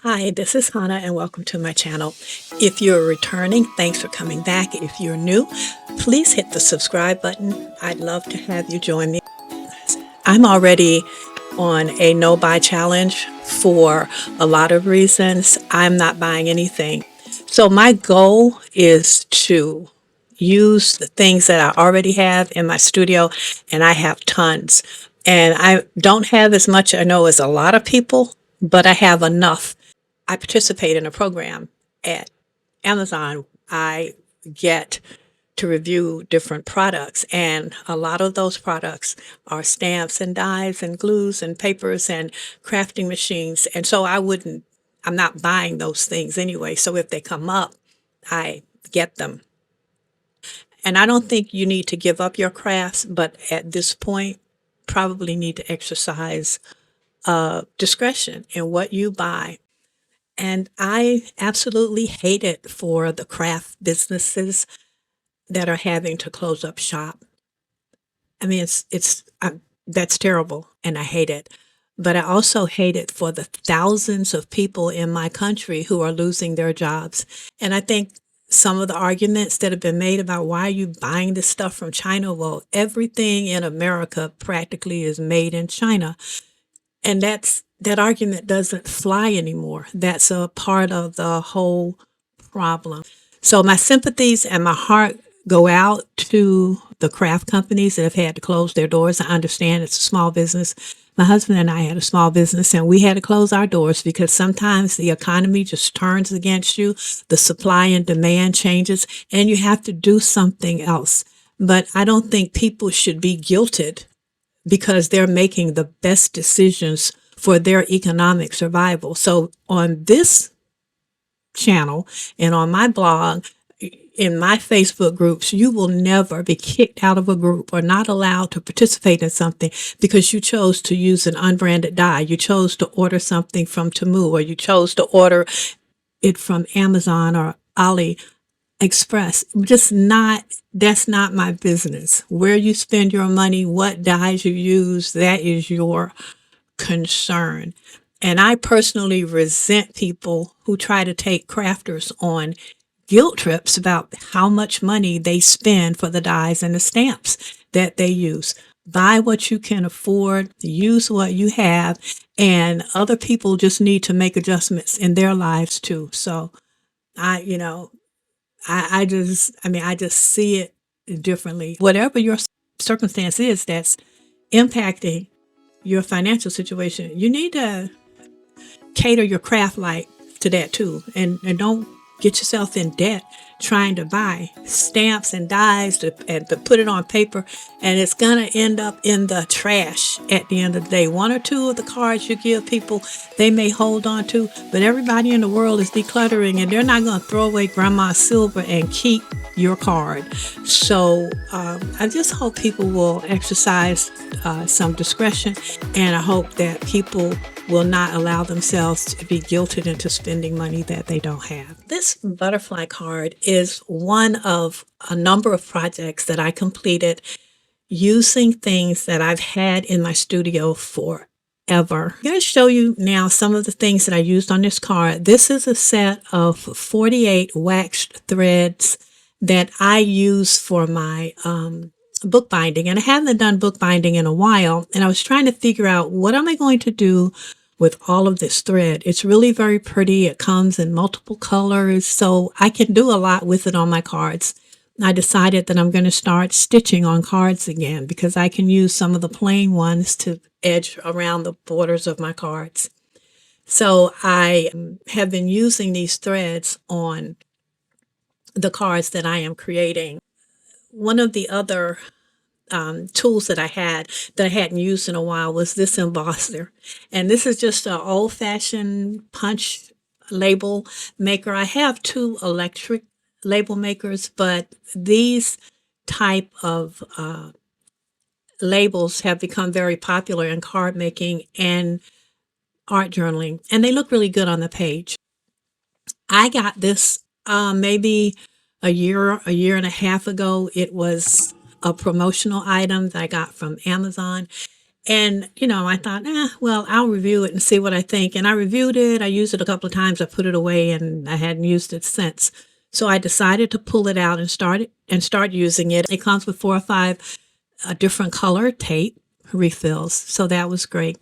Hi, this is Hannah and welcome to my channel. If you're returning, thanks for coming back. If you're new, please hit the subscribe button. I'd love to have you join me. I'm already on a no buy challenge for a lot of reasons. I'm not buying anything. So my goal is to use the things that I already have in my studio, and I have tons. And I don't have as much, I know, as a lot of people, but I have enough. I participate in a program at Amazon. I get to review different products, and a lot of those products are stamps and dies and glues and papers and crafting machines. And so I'm not buying those things anyway. So if they come up, I get them. And I don't think you need to give up your crafts, but at this point, probably need to exercise discretion in what you buy. And I absolutely hate it for the craft businesses that are having to close up shop. I mean, that's terrible, and I hate it. But I also hate it for the thousands of people in my country who are losing their jobs. And I think some of the arguments that have been made about why are you buying this stuff from China? Well, everything in America practically is made in China. And that argument doesn't fly anymore. That's a part of the whole problem. So my sympathies and my heart go out to the craft companies that have had to close their doors. I understand it's a small business. My husband and I had a small business and we had to close our doors because sometimes the economy just turns against you. The supply and demand changes and you have to do something else. But I don't think people should be guilted because they're making the best decisions for their economic survival. So on this channel and on my blog, in my Facebook groups, you will never be kicked out of a group or not allowed to participate in something because you chose to use an unbranded dye. You chose to order something from Temu, or you chose to order it from Amazon or AliExpress. That's not my business. Where you spend your money, what dyes you use, that is your concern. And I personally resent people who try to take crafters on guilt trips about how much money they spend for the dyes and the stamps that they use. Buy what you can afford, use what you have, and other people just need to make adjustments in their lives too. So I, you know, I just see it differently. Whatever your circumstance is that's impacting your financial situation, you need to cater your craft light to that too. And don't get yourself in debt trying to buy stamps and dies to put it on paper, and it's gonna end up in the trash at the end of the day. One or two of the cards you give people, they may hold on to, but everybody in the world is decluttering and they're not gonna throw away grandma's silver and keep your card. So I just hope people will exercise some discretion, and I hope that people will not allow themselves to be guilted into spending money that they don't have. This butterfly card is one of a number of projects that I completed using things that I've had in my studio forever. I'm going to show you now some of the things that I used on this card. This is a set of 48 waxed threads that I use for my bookbinding, and I haven't done bookbinding in a while, and I was trying to figure out what am I going to do with all of this thread. It's really very pretty. It comes in multiple colors, so I can do a lot with it on my cards. I decided that I'm going to start stitching on cards again because I can use some of the plain ones to edge around the borders of my cards. So I have been using these threads on the cards that I am creating. One of the other tools that I hadn't used in a while was this embosser. And this is just an old-fashioned punch label maker. I have two electric label makers, but these type of labels have become very popular in card making and art journaling, and they look really good on the page. I got this maybe a year and a half ago. It was a promotional item that I got from Amazon, And, I thought, well, I'll review it and see what I think. And I reviewed it. I used it a couple of times. I put it away and I hadn't used it since. So I decided to pull it out and start using it. It comes with 4 or 5 different color tape refills. So that was great.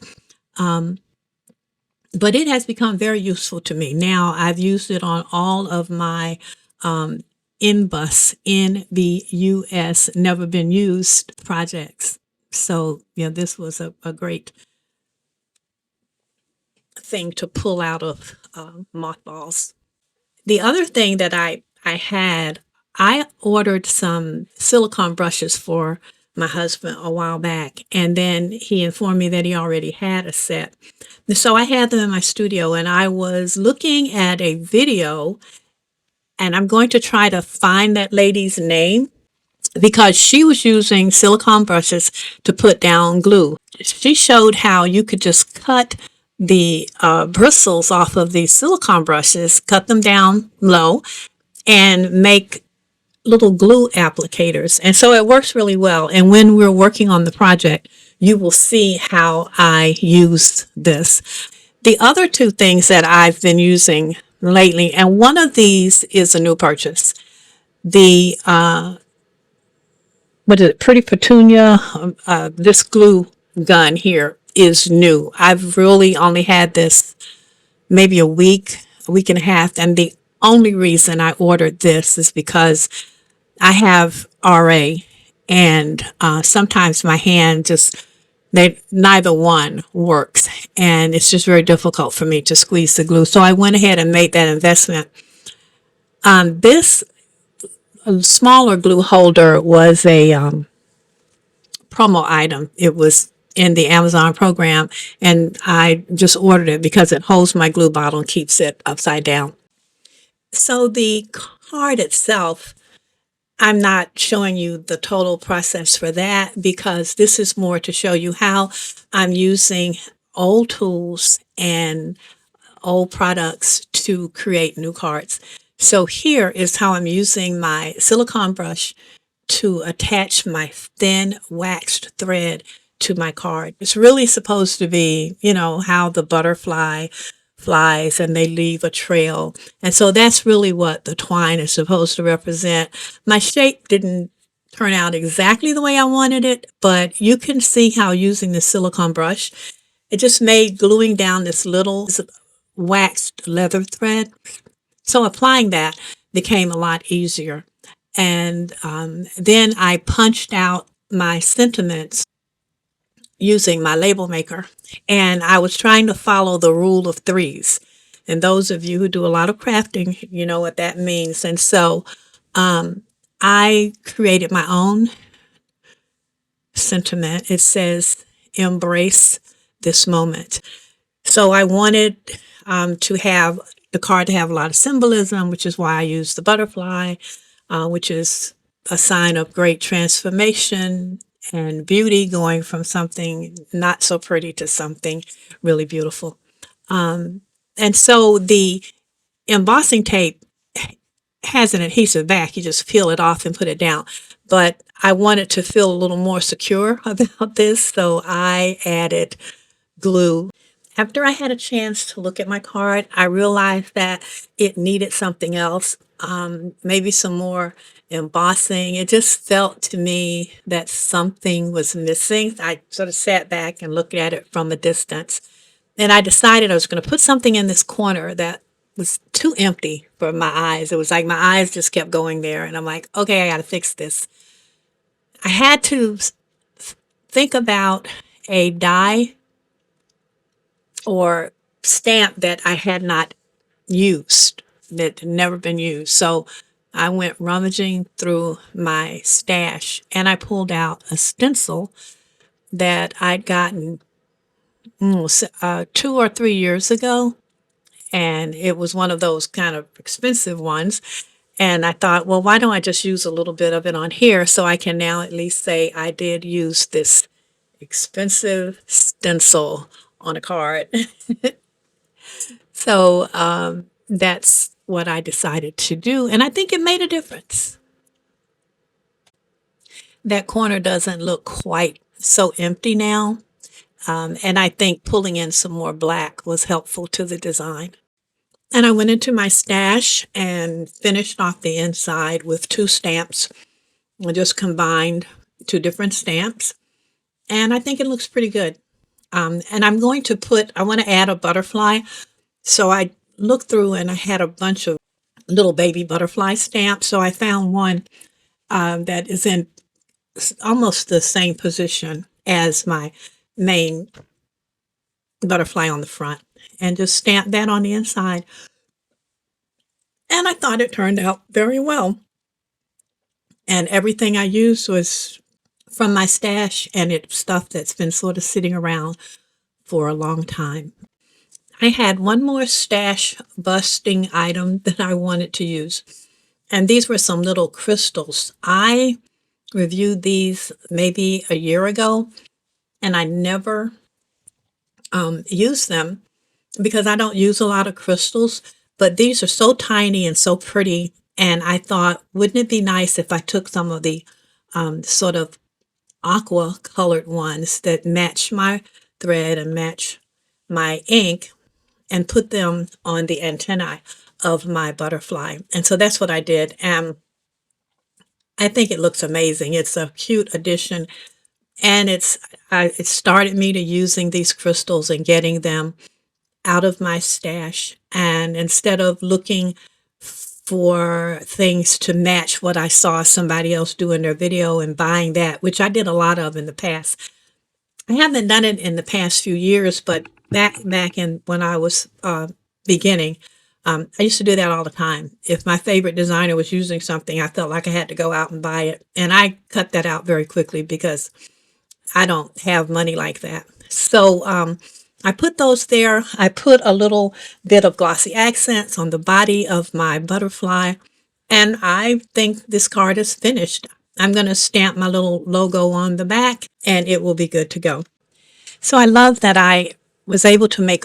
But it has become very useful to me. Now I've used it on all of my NBUS, NBUS, never been used projects. So, this was a great thing to pull out of mothballs. The other thing that I ordered some silicone brushes for my husband a while back, and then he informed me that he already had a set. So I had them in my studio, and I was looking at a video, and I'm going to try to find that lady's name because she was using silicone brushes to put down glue. She showed how you could just cut the bristles off of these silicone brushes, cut them down low, and make little glue applicators. And so it works really well. And when we're working on the project, you will see how I use this. The other 2 things that I've been using lately, and one of these is a new purchase. The what is it, Pretty Petunia, this glue gun here is new. I've really only had this maybe a week and a half, and the only reason I ordered this is because I have RA, and sometimes my hand neither one works, and it's just very difficult for me to squeeze the glue. So I went ahead and made that investment. This smaller glue holder was a promo item. It was in the Amazon program, and I just ordered it because it holds my glue bottle and keeps it upside down. So the card itself, I'm not showing you the total process for that because this is more to show you how I'm using old tools and old products to create new cards. So here is how I'm using my silicone brush to attach my thin waxed thread to my card. It's really supposed to be, how the butterfly flies and they leave a trail. And so that's really what the twine is supposed to represent. My shape didn't turn out exactly the way I wanted it, but you can see how using the silicone brush, it just made gluing down this little waxed leather thread. So applying that became a lot easier. And then I punched out my sentiments using my label maker. And I was trying to follow the rule of 3s. And those of you who do a lot of crafting, you know what that means. And so I created my own sentiment. It says, embrace this moment. So I wanted to have the card to have a lot of symbolism, which is why I used the butterfly, which is a sign of great transformation and beauty, going from something not so pretty to something really beautiful. And so the embossing tape has an adhesive back. You just peel it off and put it down. But I wanted to feel a little more secure about this, so I added glue. After I had a chance to look at my card, I realized that it needed something else, maybe some more embossing. It just felt to me that something was missing. I sort of sat back and looked at it from a distance. And I decided I was going to put something in this corner that was too empty for my eyes. It was like my eyes just kept going there. And I'm like, okay, I got to fix this. I had to think about a die or stamp that I had not used, that had never been used. So I went rummaging through my stash and I pulled out a stencil that I'd gotten 2 or 3 years ago. And it was one of those kind of expensive ones. And I thought, well, why don't I just use a little bit of it on here so I can now at least say I did use this expensive stencil on a card. So that's what I decided to do. And I think it made a difference. That corner doesn't look quite so empty now. And I think pulling in some more black was helpful to the design. And I went into my stash and finished off the inside with two stamps. I just combined two different stamps, and I think it looks pretty good. And I want to add a butterfly. So I looked through and I had a bunch of little baby butterfly stamps. So I found one that is in almost the same position as my main butterfly on the front, and just stamped that on the inside. And I thought it turned out very well. And everything I used was from my stash, and it's stuff that's been sort of sitting around for a long time. I had one more stash busting item that I wanted to use, and these were some little crystals. I reviewed these maybe a year ago, and I never used them because I don't use a lot of crystals, but these are so tiny and so pretty. And I thought, wouldn't it be nice if I took some of the sort of aqua colored ones that match my thread and match my ink and put them on the antennae of my butterfly. And so that's what I did. And I think it looks amazing. It's a cute addition. And it started me to using these crystals and getting them out of my stash. And instead of looking for things to match what I saw somebody else do in their video and buying that, which I did a lot of in the past. I haven't done it in the past few years, but back in when I was beginning, I used to do that all the time. If my favorite designer was using something, I felt like I had to go out and buy it. And I cut that out very quickly because I don't have money like that. So I put those there. I put a little bit of glossy accents on the body of my butterfly. And I think this card is finished. I'm going to stamp my little logo on the back and it will be good to go. So I love that I was able to make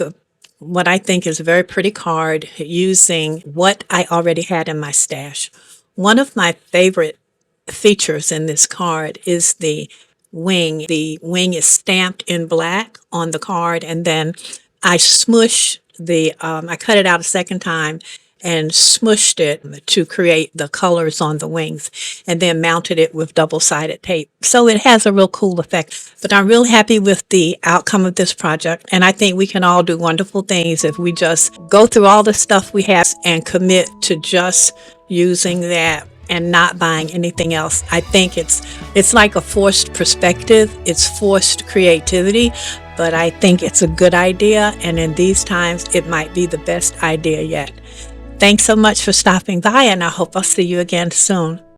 what I think is a very pretty card using what I already had in my stash. One of my favorite features in this card is the wing. The wing is stamped in black on the card, and then I I cut it out a second time and smushed it to create the colors on the wings, and then mounted it with double-sided tape. So it has a real cool effect. But I'm real happy with the outcome of this project, and I think we can all do wonderful things if we just go through all the stuff we have and commit to just using that and not buying anything else. I think it's like a forced perspective. It's forced creativity, but I think it's a good idea, and in these times, it might be the best idea yet. Thanks so much for stopping by, and I hope I'll see you again soon.